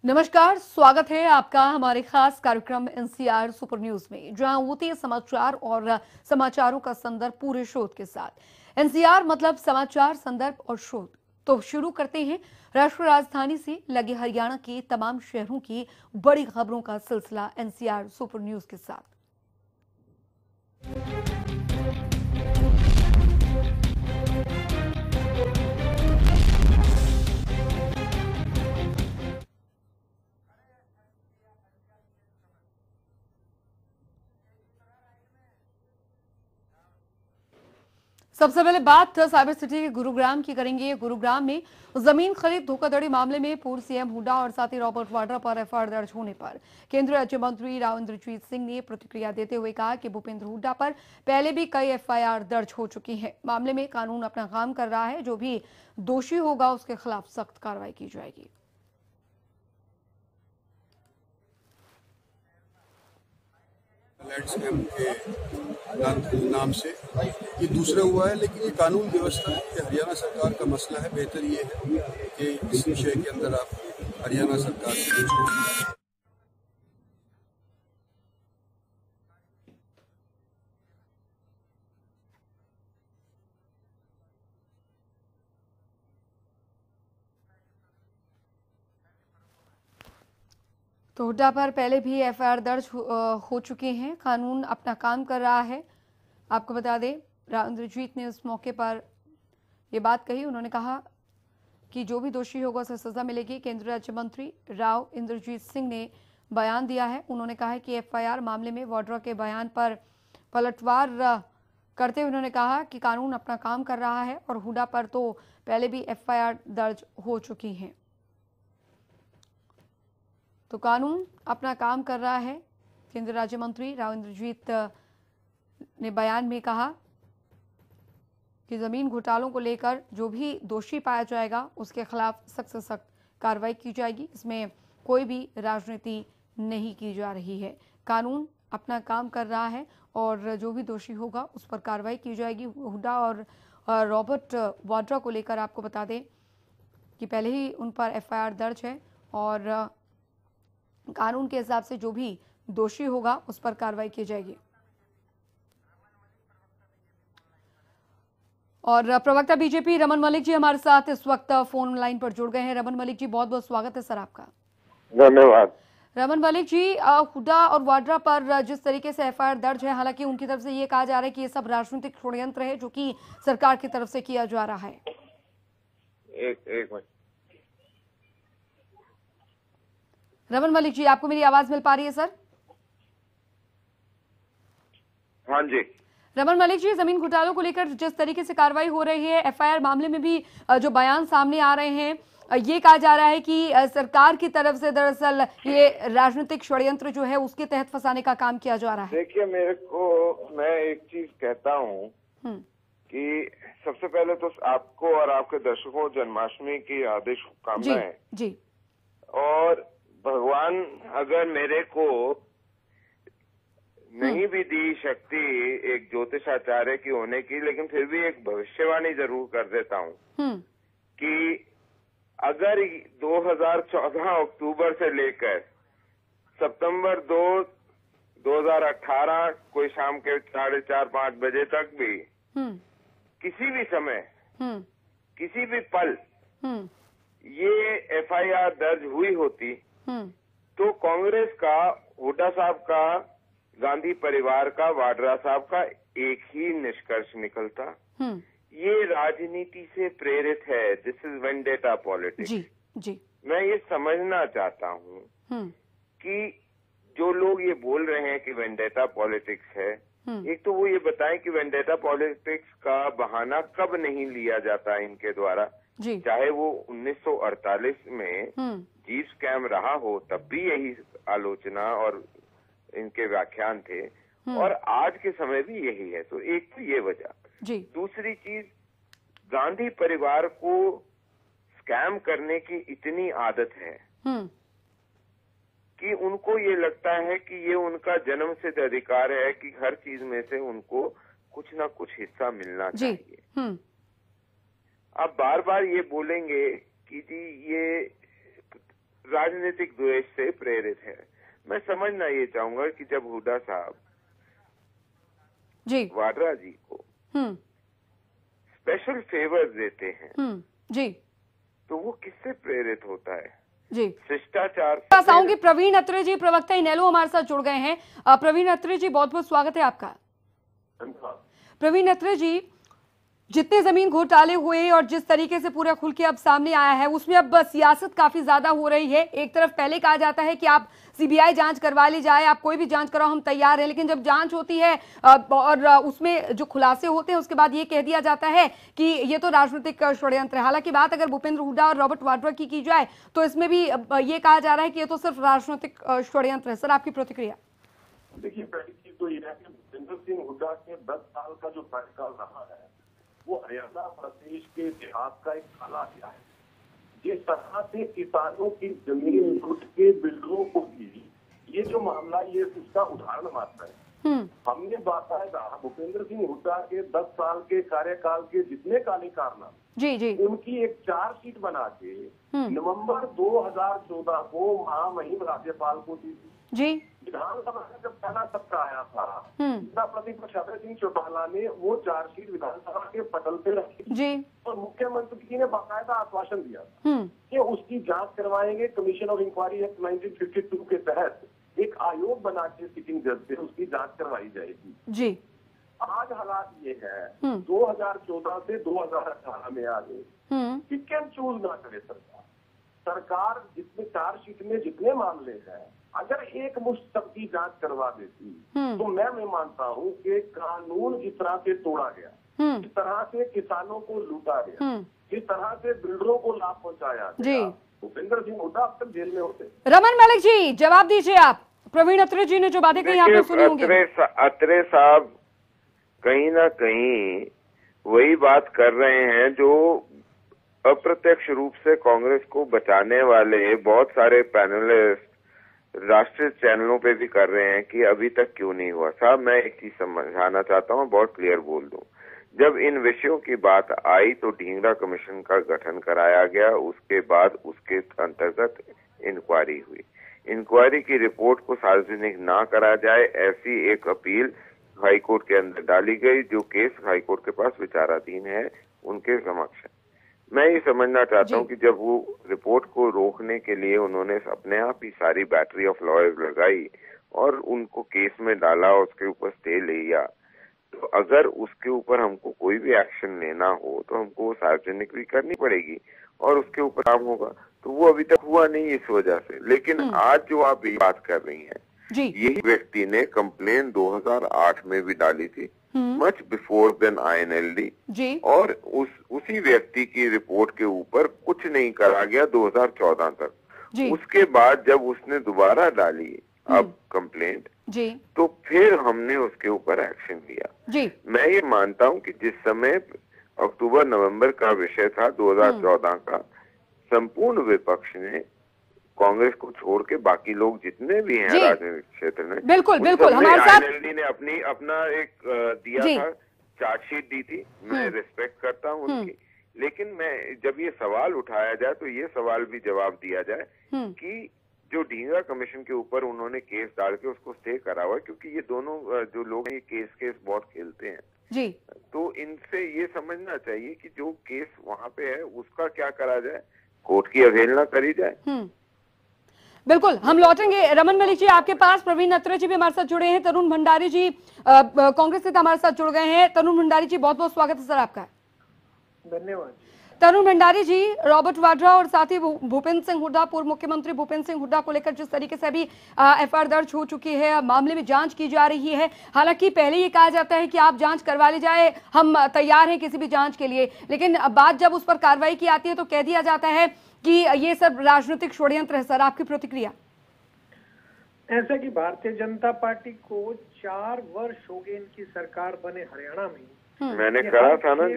नमस्कार, स्वागत है आपका हमारे खास कार्यक्रम एनसीआर सुपर न्यूज में, जहां होती है समाचार और समाचारों का संदर्भ पूरे शोध के साथ। एनसीआर मतलब समाचार, संदर्भ और शोध। तो शुरू करते हैं राष्ट्रीय राजधानी से लगे हरियाणा के तमाम शहरों की बड़ी खबरों का सिलसिला एनसीआर सुपर न्यूज के साथ। सबसे पहले बात साइबर सिटी के गुरुग्राम की करेंगे। गुरुग्राम में जमीन खरीद धोखाधड़ी मामले में पूर्व सीएम हुड्डा और साथी रॉबर्ट वाड्रा पर एफआईआर दर्ज होने पर केंद्रीय राज्य मंत्री राव इंद्रजीत सिंह ने प्रतिक्रिया देते हुए कहा कि भूपेंद्र हुड्डा पर पहले भी कई एफआईआर दर्ज हो चुकी है। मामले में कानून अपना काम कर रहा है, जो भी दोषी होगा उसके खिलाफ सख्त कार्रवाई की जाएगी। स्कैम के नाम से ये दूसरा हुआ है, लेकिन ये कानून व्यवस्था ये हरियाणा सरकार का मसला है। बेहतर ये है कि इस विषय के अंदर आप हरियाणा सरकार से पूछें। तो हुड्डा पर पहले भी एफआईआर दर्ज हो चुके हैं, कानून अपना काम कर रहा है। आपको बता दें, राव इंद्रजीत ने उस मौके पर ये बात कही। उन्होंने कहा कि जो भी दोषी होगा उसे सजा मिलेगी। केंद्रीय राज्य मंत्री राव इंद्रजीत सिंह ने बयान दिया है। उन्होंने कहा है कि एफआईआर मामले में वाड्रा के बयान पर पलटवार करते हुए उन्होंने कहा कि कानून अपना काम कर रहा है और हुड्डा पर तो पहले भी एफआईआर दर्ज हो चुकी हैं। तो कानून अपना काम कर रहा है। केंद्रीय राज्य मंत्री राव इंद्रजीत ने बयान में कहा कि जमीन घोटालों को लेकर जो भी दोषी पाया जाएगा उसके खिलाफ सख्त से सख्त कार्रवाई की जाएगी। इसमें कोई भी राजनीति नहीं की जा रही है। कानून अपना काम कर रहा है और जो भी दोषी होगा उस पर कार्रवाई की जाएगी। हुड्डा और रॉबर्ट वाड्रा को लेकर आपको बता दें कि पहले ही उन पर एफआईआर दर्ज है और कानून के हिसाब से जो भी दोषी होगा उस पर कार्रवाई की जाएगी। और प्रवक्ता बीजेपी रमन मलिक जी हमारे साथ इस वक्त फोन लाइन पर जुड़ गए हैं। रमन मलिक जी, बहुत बहुत स्वागत है सर आपका। धन्यवाद। रमन मलिक जी, हुड्डा और वाड्रा पर जिस तरीके से एफआईआर दर्ज है, हालांकि उनकी तरफ से ये कहा जा रहा है कि ये सब राजनीतिक षड्यंत्र है जो कि सरकार की तरफ से किया जा रहा है। एक मिनट। रमन मलिक जी, आपको मेरी आवाज मिल पा रही है सर? हाँ जी। रमन मलिक जी, जमीन घोटालों को लेकर जिस तरीके से कार्रवाई हो रही है, एफआईआर मामले में भी जो बयान सामने आ रहे हैं, ये कहा जा रहा है कि सरकार की तरफ से दरअसल ये राजनीतिक षड्यंत्र जो है उसके तहत फंसाने का काम किया जा रहा है। देखिए, मैं एक चीज कहता हूँ कि सबसे पहले तो आपको और आपके दर्शकों जन्माष्टमी की हार्दिक शुभकामनाएं। जी। और भगवान अगर मेरे को नहीं भी दी शक्ति एक ज्योतिषाचार्य की होने की, लेकिन फिर भी एक भविष्यवाणी जरूर कर देता हूँ कि अगर 2014 अक्टूबर से लेकर सितंबर 2018 कोई शाम के 4:30-5 बजे तक भी किसी भी समय किसी भी पल ये एफआईआर दर्ज हुई होती तो कांग्रेस का, हुड्डा साहब का, गांधी परिवार का, वाड्रा साहब का एक ही निष्कर्ष निकलता, ये राजनीति से प्रेरित है। This is vendetta politics. जी। मैं ये समझना चाहता हूँ कि जो लोग ये बोल रहे हैं कि वेंडेटा पॉलिटिक्स है, एक तो वो ये बताएं कि वेंडेटा पॉलिटिक्स का बहाना कब नहीं लिया जाता इनके द्वारा। चाहे वो 1948 में जीप स्कैम रहा हो, तब भी यही आलोचना और इनके व्याख्यान थे, और आज के समय भी यही है। तो एक तो ये वजह। दूसरी चीज, गांधी परिवार को स्कैम करने की इतनी आदत है कि उनको ये लगता है कि ये उनका जन्म सिद्ध अधिकार है कि हर चीज में से उनको कुछ ना कुछ हिस्सा मिलना चाहिए। अब बार बार ये बोलेंगे कि जी ये राजनीतिक द्वेष से प्रेरित है। मैं समझना ये चाहूंगा कि जब हुड्डा साहब जी वाड्रा जी को स्पेशल फेवर्स देते हैं जी, तो वो किससे प्रेरित होता है? जी शिष्टाचार से। पास आऊंगी। प्रवीण अत्रे जी, प्रवक्ता इनेलो, हमारे साथ जुड़ गए हैं। प्रवीण अत्रे जी, बहुत बहुत स्वागत है आपका। प्रवीण अत्रे जी, जितने जमीन घोटाले हुए और जिस तरीके से पूरा खुल के अब सामने आया है, उसमें अब सियासत काफी ज्यादा हो रही है। एक तरफ पहले कहा जाता है कि आप सीबीआई जांच करवा ली जाए, आप कोई भी जांच कराओ, हम तैयार हैं, लेकिन जब जांच होती है और उसमें जो खुलासे होते हैं उसके बाद ये कह दिया जाता है कि ये तो राजनीतिक षड्यंत्र है। हालांकि बात अगर भूपेंद्र हुड्डा और रॉबर्ट वाड्रा की जाए तो इसमें भी ये कहा जा रहा है कि ये तो सिर्फ राजनीतिक षड्यंत्र है। सर, आपकी प्रतिक्रिया? देखिए, पहली चीज तो ये है कि भूपेंद्र सिंह हुड्डा के 10 साल का जो कार्यकाल रहा है वो हरियाणा प्रदेश के इतिहास का एक काला अध्याय है। जिस तरह से किसानों की जमीन लूट के बिल्डरों को दी, ये जो मामला ये उसका उदाहरण मात्र है। हमने बाकायदा भूपेंद्र सिंह हुड्डा के 10 साल के कार्यकाल के जितने काले कारनामे जी उनकी एक चार्जशीट बना के नवंबर 2014 को महामहिम राज्यपाल को दी जी। विधानसभा में जब पहला सत्र आया था, नेता प्रतिपक्ष अभय सिंह चौटाला ने वो चार्जशीट विधानसभा के पटल पे रखी जी, और मुख्यमंत्री जी ने बाकायदा आश्वासन दिया था कि उसकी जांच करवाएंगे। कमीशन ऑफ इंक्वायरी एक्ट 1952 के तहत एक आयोग बना के सिटिंग जज से उसकी जांच करवाई जाएगी जी। आज हालात ये है 2014 से 2018 में आ गए, पिक एंड चूज ना करे सरकार जितने चार्जशीट में जितने मामले हैं, अगर एक मुश्त सबकी जांच करवा देती तो मैं मानता हूँ कि कानून जिस तरह से तोड़ा गया, जिस तरह से किसानों को लूटा गया, जिस तरह से बिल्डरों को लाभ पहुंचाया गया, भूपेंद्र सिंह हुड्डा अब तक जेल में होते। रमन मलिक जी, जवाब दीजिए आप। प्रवीण अत्रे जी ने जो बातें कही आपने सुनी होंगी। अत्रे साहब कहीं ना कहीं वही बात कर रहे हैं जो अप्रत्यक्ष रूप से कांग्रेस को बचाने वाले बहुत सारे पैनलिस्ट राष्ट्रीय चैनलों पे भी कर रहे हैं कि अभी तक क्यों नहीं हुआ। साहब, मैं एक चीज समझाना चाहता हूँ, बहुत क्लियर बोल दूं। जब इन विषयों की बात आई तो ढींगरा कमीशन का गठन कराया गया, उसके बाद उसके अंतर्गत इंक्वायरी हुई। इंक्वायरी की रिपोर्ट को सार्वजनिक ना करा जाए, ऐसी एक अपील हाईकोर्ट के अंदर डाली गई, जो केस हाईकोर्ट के पास विचाराधीन है, उनके समक्ष है। मैं ये समझना चाहता हूँ कि जब वो रिपोर्ट को रोकने के लिए उन्होंने अपने आप ही सारी बैटरी ऑफ लॉयर्स लगाई और उनको केस में डाला, उसके ऊपर स्टे लिया, तो अगर उसके ऊपर हमको कोई भी एक्शन लेना हो तो हमको वो सार्वजनिक भी करनी पड़ेगी और उसके ऊपर काम होगा। तो वो अभी तक हुआ नहीं इस वजह से। लेकिन आज जो आप ये बात कर रही हैं, यही व्यक्ति ने कंप्लेन 2008 में भी डाली थी, मच बिफोर देन INLD, और उसी व्यक्ति की रिपोर्ट के ऊपर कुछ नहीं करा गया 2014 तक। उसके बाद जब उसने दोबारा डाली अब कंप्लेंट, तो फिर हमने उसके ऊपर एक्शन लिया। मैं ये मानता हूँ कि जिस समय अक्टूबर नवंबर का विषय था 2014 का, संपूर्ण विपक्ष ने कांग्रेस को छोड़ के बाकी लोग जितने भी हैं राजनीतिक क्षेत्र में, बिल्कुल हमारे साथ INLD ने अपना एक दिया था, चार्जशीट दी थी, मैं रिस्पेक्ट करता हूँ उनकी। लेकिन मैं जब ये सवाल उठाया जाए तो ये सवाल भी जवाब दिया जाए कि जो ढींगरा कमीशन के ऊपर उन्होंने केस डाल के उसको स्टे करा हुआ है, क्योंकि ये दोनों जो लोग हैं ये केस बहुत खेलते हैं तो इनसे ये समझना चाहिए कि जो केस वहाँ पे है उसका क्या करा जाए, कोर्ट की अवहेलना करी जाए। बिल्कुल, हम लौटेंगे। रमन मलिक जी आपके पास, प्रवीण अत्रे जी भी हमारे साथ जुड़े हैं, तरुण भंडारी जी कांग्रेस नेता हमारे साथ जुड़ गए हैं। तरुण भंडारी जी, बहुत बहुत स्वागत है सर आपका। धन्यवाद। तरुण भंडारी जी, रॉबर्ट वाड्रा और साथ ही भूपेंद्र सिंह हुड्डा, पूर्व मुख्यमंत्री भूपेंद्र सिंह हुड्डा को लेकर जिस तरीके से अभी FIR दर्ज हो चुकी है, मामले में जांच की जा रही है। हालांकि पहले ये कहा जाता है कि आप जांच करवा ली जाए, हम तैयार हैं किसी भी जांच के लिए, लेकिन बात जब उस पर कार्रवाई की आती है तो कह दिया जाता है कि ये सब राजनीतिक षड्यंत्र है। सर, आपकी प्रतिक्रिया? ऐसा कि भारतीय जनता पार्टी को 4 वर्ष हो गए इनकी सरकार बने हरियाणा में। मैंने कहा था ना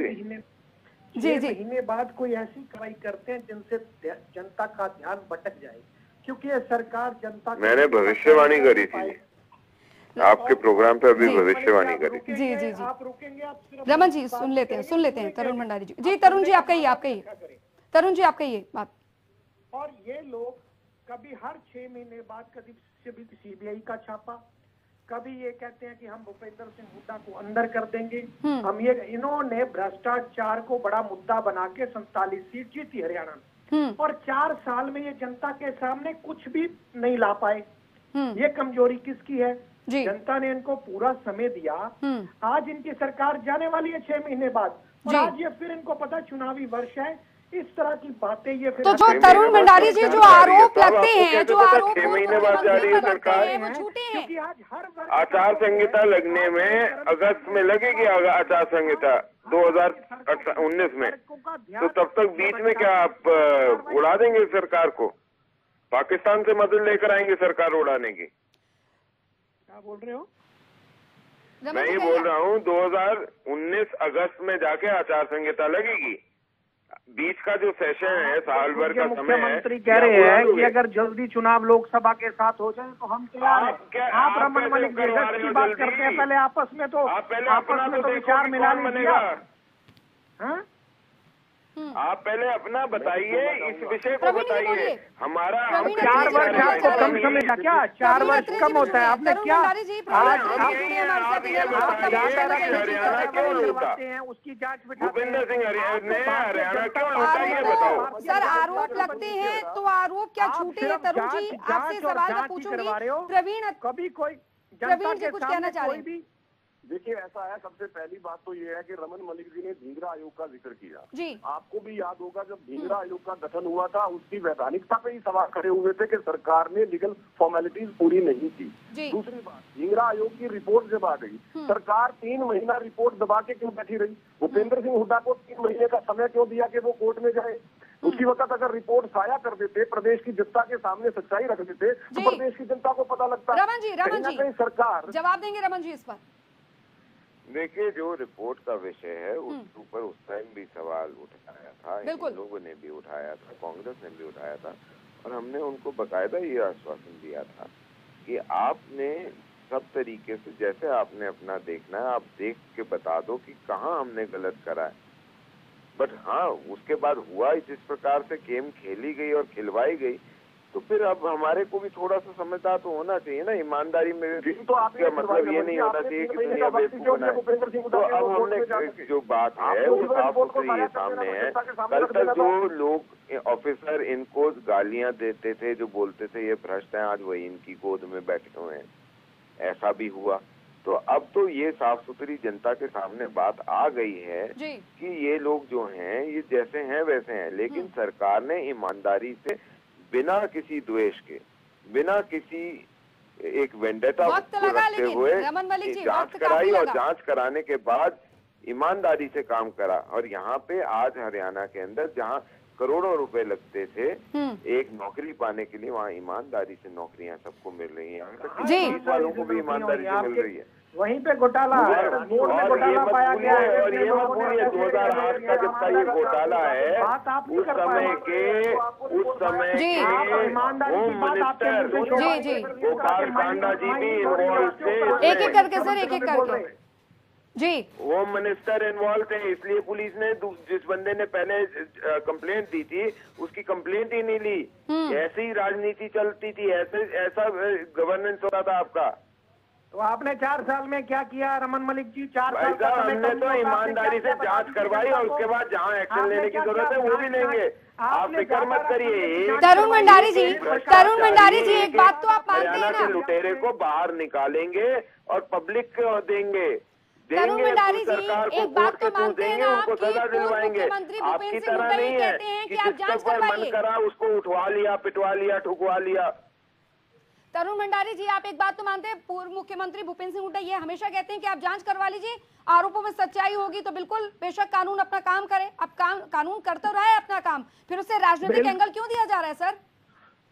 जी, महीने बाद कोई ऐसी कार्रवाई करते हैं जिनसे जनता का ध्यान भटक जाए, क्योंकि ये सरकार जनता, मैंने भविष्यवाणी करी थी आपके प्रोग्राम पे, अभी भविष्यवाणी करी। जी आप रुकेंगे? आप रमन जी सुन लेते हैं तरुण भंडारी जी। तरुण जी आप कहिए, तरुण जी आप कहिए बात। और ये लोग कभी हर 6 महीने बाद कभी सीबीआई का छापा, कभी ये कहते हैं कि हम भूपेंद्र सिंह हुड्डा को अंदर कर देंगे। हम ये इन्होंने भ्रष्टाचार को बड़ा मुद्दा बना के 47 सीट जीती हरियाणा में, और 4 साल में ये जनता के सामने कुछ भी नहीं ला पाए। ये कमजोरी किसकी है? जनता ने इनको पूरा समय दिया। आज इनकी सरकार जाने वाली है 6 महीने बाद, और आज ये फिर इनको पता चुनावी वर्ष है, इस तरह की बातें ये फिर। तो जो तरुण भंडारी जी जो आरोप लगते हैं, जो आरोप 6 महीने बाद जा रही है सरकार, वो झूठे हैं। क्योंकि आज हर आचार संहिता लगने में अगस्त में लगेगी आचार संहिता 2019 में, तो तब तक बीच में क्या आप उड़ा देंगे सरकार को? पाकिस्तान से मदद लेकर आएंगे सरकार उड़ाने की? क्या बोल रहे हो? मैं ये बोल रहा हूँ 2019 अगस्त में जाके आचार संहिता लगेगी। बीच का जो सेशन है, साल भर का समय है। मुख्यमंत्री कह रहे हैं कि अगर जल्दी चुनाव लोकसभा के साथ हो जाए तो हम तैयार हैं। आप रमन मलिक बजट की बात करते हैं, पहले आपस में तो विचार मिला लीजिए। आप पहले अपना बताइए, इस विषय को बताइए। हमारा 4 वर्ष आपको कम समय का क्या? 4 वर्ष कम होता है? आपने क्या हरियाणा क्यों लूटा? उसकी जांच भूपेंद्र सिंह ने हरियाणा क्यों लूटा, ये बताओ सर। आरोप लगते हैं तो आरोप क्या झूठे हैं? तरुण जी, आपसे सवाल मैं पूछूंगी। प्रवीण, कभी कोई प्रवीण जी कुछ कहना चाह रहे हैं? देखिए, ऐसा है, सबसे पहली बात तो ये है कि रमन मलिक जी ने ढींगरा आयोग का जिक्र किया जी। आपको भी याद होगा जब ढींगरा आयोग का गठन हुआ था, उसकी वैधानिकता पे ही सवाल खड़े हुए थे कि सरकार ने लीगल फॉर्मेलिटीज पूरी नहीं की। दूसरी बात, ढींगरा आयोग की रिपोर्ट जब आ गई, सरकार 3 महीना रिपोर्ट दबा के क्यों बैठी रही? भूपेंद्र सिंह हुड्डा को 3 महीने का समय क्यों दिया कि वो कोर्ट में जाए? उसी वक्त अगर रिपोर्ट साया कर देते, प्रदेश की जनता के सामने सच्चाई रख देते, तो प्रदेश की जनता को पता लगता। रमन जी सरकार जवाब देंगे रमन जी इस पर? देखिए, जो रिपोर्ट का विषय है उसके ऊपर उस टाइम भी सवाल उठाया था, इन लोगों ने भी उठाया था, कांग्रेस ने भी उठाया था, और हमने उनको बकायदा ये आश्वासन दिया था कि आपने सब तरीके से, जैसे आपने अपना देखना है, आप देख के बता दो कि कहाँ हमने गलत करा है। बट हाँ, उसके बाद हुआ जिस प्रकार से गेम खेली गई और खिलवाई गई, तो फिर अब हमारे को भी थोड़ा सा समझदार तो होना चाहिए ना। ईमानदारी में तो आपका मतलब ये नहीं होना चाहिए कि दुनिया बेवकूफ बनाए। तो अब हमने जो बात है वो साफ सुथरी ये सामने है। कल तक जो लोग ऑफिसर इनको गालियां देते थे, जो बोलते थे ये भ्रष्ट हैं, आज वही इनकी गोद में बैठे हुए हैं, ऐसा भी हुआ। तो अब तो ये साफ सुथरी जनता के सामने बात आ गई है कि ये लोग जो हैं ये जैसे हैं वैसे हैं, लेकिन सरकार ने ईमानदारी से, बिना किसी द्वेष के, बिना किसी एक वेंडेटा रखते हुए जांच कराई, और जांच कराने के बाद ईमानदारी से काम करा। और यहाँ पे आज हरियाणा के अंदर जहाँ करोड़ों रुपए लगते थे एक नौकरी पाने के लिए, वहाँ ईमानदारी से नौकरियां सबको मिल रही हैं। यहाँ तक 20 वालों को भी ईमानदारी से मिल रही है। वहीं पे घोटाला है, घोटाला पाया गया है। और ये मत भूलिए 2008 का जब का ये घोटाला है, उस समय के होम मिनिस्टर गोपाल कांडा जी भी इन्वॉल्व थे। एक एक करके सर, एक एक करके जी। होम मिनिस्टर इन्वॉल्व थे, इसलिए पुलिस ने जिस बंदे ने पहले कंप्लेंट दी थी उसकी कंप्लेंट ही नहीं ली। ऐसी राजनीति चलती थी, ऐसा गवर्नेंस होता था आपका। तो आपने 4 साल में क्या किया रमन मलिक जी? 4 साल का हमने तो ईमानदारी से जांच करवाई, और उसके बाद जहां एक्शन लेने की जरूरत है वो भी लेंगे। आप फिक्र मत करिए। तरुण भंडारी जी, एक बात तो आप मानते हैं ना, लुटेरे को बाहर निकालेंगे और पब्लिक को देंगे। तरुण भंडारी जी, एक बात तो मानते हैं ना, उनको सजा दिलवाएंगे। आपकी तरह नहीं है कि जिस पर मन करा उसको उठवा लिया, पिटवा लिया, ठुकवा लिया। तरुण भंडारी जी, आप एक बात तो मानते हैं, पूर्व मुख्यमंत्री भूपेंद्र सिंह हुड्डा ये हमेशा कहते हैं कि आप जांच करवा लीजिए, आरोपों में सच्चाई होगी तो बिल्कुल बेशक कानून अपना काम करे। अब कानून करता रहा है अपना काम, फिर उससे राजनीतिक एंगल क्यों दिया जा रहा है सर?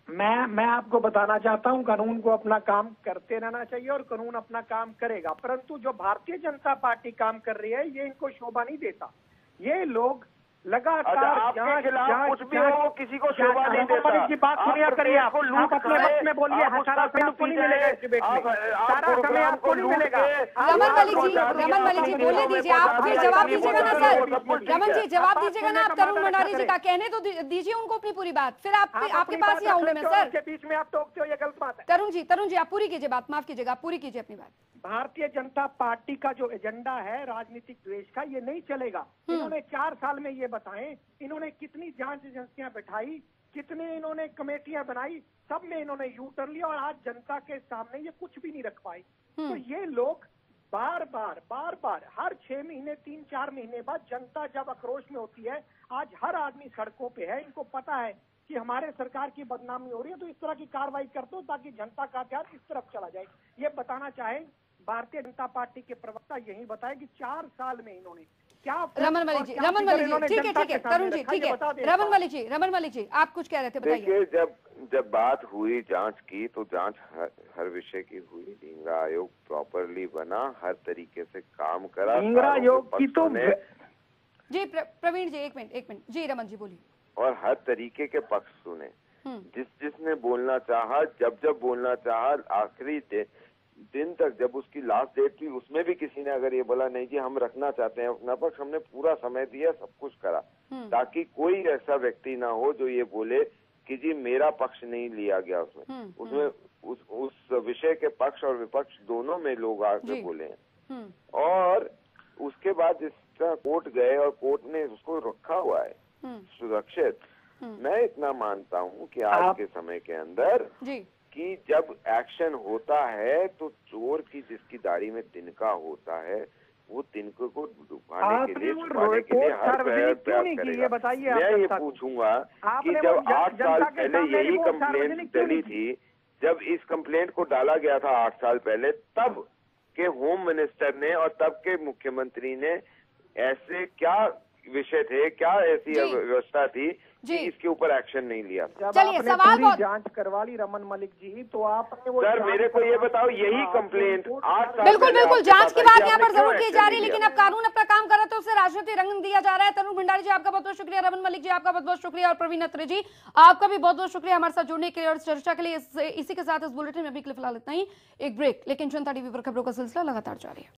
मैं आपको बताना चाहता हूं, कानून को अपना काम करते रहना चाहिए और कानून अपना काम करेगा, परंतु जो भारतीय जनता पार्टी काम कर रही है ये इनको शोभा नहीं देता। ये लोग लगातार आपके खिलाफ कुछ भी हो, किसी को शोभा नहीं देता। की बात सुनिए करिए, आप अपने वक्त में बोलिए, सारा समय आपको नहीं मिलेगा इस डिबेट में, सारा समय आपको नहीं मिलेगा। रमन मलिक जी बोलने दीजिए, आप फिर जवाब दीजिएगा ना सर। रमन जी जवाब दीजिएगा ना, आप तरुण भंडारी जी का कहने तो दीजिए उनको अपनी पूरी बात, फिर आपके पास ही आऊंगे मैं सर। के बीच में आप टोकते हो, ये गलत बात है। तरुण जी आप पूरी कीजिए बात, माफ कीजिएगा, आप पूरी कीजिए अपनी बात। भारतीय जनता पार्टी का जो एजेंडा है राजनीतिक द्वेष का, ये नहीं चलेगा। इन्होंने 4 साल में ये बताएं, इन्होंने कितनी जांच एजेंसियां बैठाई, कितने इन्होंने कमेटियां बनाई, सब में इन्होंने यू टर्न लिया और आज जनता के सामने ये कुछ भी नहीं रख पाई। तो ये लोग बार बार हर 6 महीने 3-4 महीने बाद जनता जब आक्रोश में होती है, आज हर आदमी सड़कों पे है, इनको पता है कि हमारे सरकार की बदनामी हो रही है, तो इस तरह की कार्रवाई करते हो ताकि जनता का ध्यान इस तरफ चला जाए। ये बताना चाहे भारतीय जनता पार्टी के प्रवक्ता यही बताए कि 4 साल में इन्होंने क्या। रमन मलिक जी ठीक है तरुण जी ठीक है, रमन मलिक जी आप कुछ कह रहे थे, बताइए। देखिए, जब बात हुई जांच की, तो जांच हर विषय की हुई। ढींगरा आयोग प्रॉपरली बना, हर तरीके से काम करा। ढींगरा आयोग की तो जी प्रवीण जी एक मिनट जी, रमन जी बोलिए। और हर तरीके के पक्ष सुने, जिसने बोलना चाहा, जब बोलना चाहा, आखिरी दिन तक जब उसकी लास्ट डेट थी, उसमें भी किसी ने अगर ये बोला नहीं जी हम रखना चाहते हैं अपना पक्ष, हमने पूरा समय दिया, सब कुछ करा, ताकि कोई ऐसा व्यक्ति ना हो जो ये बोले कि जी मेरा पक्ष नहीं लिया गया। उसमें उस विषय के पक्ष और विपक्ष दोनों में लोग आके बोले हैं। और उसके बाद जिस तरह कोर्ट गए और कोर्ट ने उसको रखा हुआ है सुरक्षित, मैं इतना मानता हूँ कि आज के समय के अंदर कि जब एक्शन होता है तो चोर की जिसकी दाढ़ी में तिनका होता है, वो तिनके को डुबाने के लिए, छुपाने के लिए हर प्रयास करेगा। मैं ये पूछूंगा कि जब 8 साल पहले यही कंप्लेंट डली थी, जब इस कंप्लेंट को डाला गया था 8 साल पहले, तब के होम मिनिस्टर ने और तब के मुख्यमंत्री ने ऐसे क्या विषय थे, क्या ऐसी व्यवस्था थी कि इसके ऊपर एक्शन नहीं लिया? चलिए सवाल बहुत जांच करवा ली रमन मलिक जी, तो आपने वो सर मेरे को ये बताओ, यही कंप्लेंट 8 साल बिल्कुल जांच की बात यहाँ पर जरूर की जा रही है, लेकिन अब कानून अपना काम कर रहा है तो उसे राजनीतिक रंग दिया जा रहा है। तरुण भंडारी जी आपका बहुत बहुत शुक्रिया, रमन मलिक जी आपका बहुत बहुत शुक्रिया, और प्रवीण अत्रे जी आपका भी बहुत बहुत शुक्रिया हमारे साथ जुड़ने के लिए और चर्चा के लिए। इसी के साथ इस बुलेटिन में अभी फिलहाल इतना ही, एक ब्रेक, लेकिन जनता टीवी पर खबरों का सिलसिला लगातार जारी है।